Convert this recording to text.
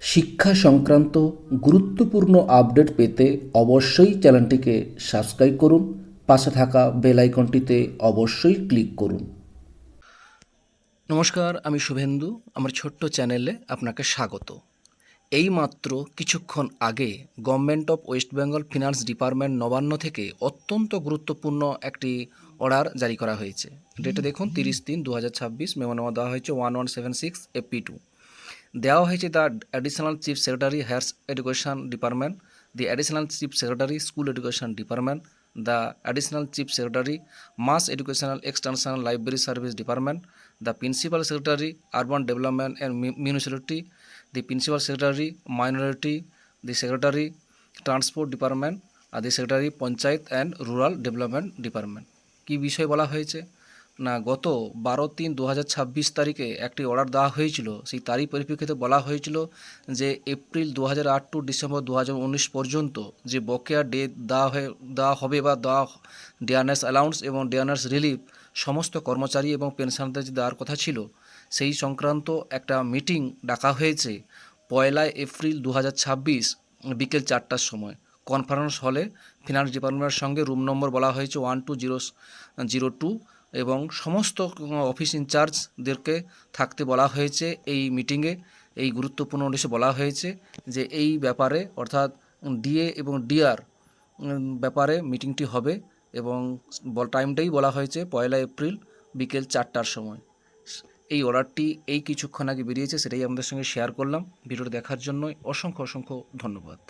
শিক্ষা সংক্রান্ত গুরুত্বপূর্ণ আপডেট পেতে অবশ্যই চ্যানেলটিকে সাবস্ক্রাইব করুন, পাশে থাকা বেল আইকনটিতে অবশ্যই ক্লিক করুন। নমস্কার, আমি শুভেন্দু। আমার ছোট্ট চ্যানেলে আপনাকে স্বাগত। এইমাত্র কিছুক্ষণ আগে government of West Bengal finance department Nabanna থেকে অত্যন্ত গুরুত্বপূর্ণ একটি অর্ডার জারি করা হয়েছে। ডেটে দেখুন 30/3/2026, মেমো দেওয়া হয়েছে 1176 FP2। দেওয়া হয়েছে the additional chief secretary higher education department, the additional chief secretary school education department, the additional chief secretary mass educational extension library service department, the principal secretary urban development and municipality, the principal secretary minority, the secretary transport department আর the secretary panchayat and rural development department. কী বিষয় বলা হয়েছে না, গত 12/3/2026 তারিখে একটি order দেওয়া হয়েছিল। সেই তারিখ পরিপ্রেক্ষিতে বলা হয়েছিল যে এপ্রিল 2008 টু ডিসেম্বর 2019 পর্যন্ত যে বকেয়া ডে দেওয়া হবে বা ডিয়ারনেস অ্যালাউন্স এবং ডিয়ারনেস রিলিফ সমস্ত কর্মচারী এবং পেনশনারদের যে দেওয়ার কথা ছিল, সেই সংক্রান্ত একটা মিটিং ডাকা হয়েছে 1 এপ্রিল 2026 বিকেল 4টার সময় কনফারেন্স হলে। ফিনান্স ডিপার্টমেন্টের সঙ্গে রুম নম্বর বলা হয়েছে 12002 এবং সমস্ত অফিস ইনচার্জদেরকে থাকতে বলা হয়েছে এই মিটিংয়ে। এই গুরুত্বপূর্ণ নোটিশে বলা হয়েছে যে এই ব্যাপারে অর্থাৎ ডিএ এবং ডিআর ব্যাপারে মিটিংটি হবে এবং টাইমটাই বলা হয়েছে 1 এপ্রিল বিকেল 4টার সময়। এই অর্ডারটি এই কিছুক্ষণ আগে বেরিয়েছে, সেটাই আমাদের সঙ্গে শেয়ার করলাম। ভিডিওটি দেখার জন্য অসংখ্য ধন্যবাদ।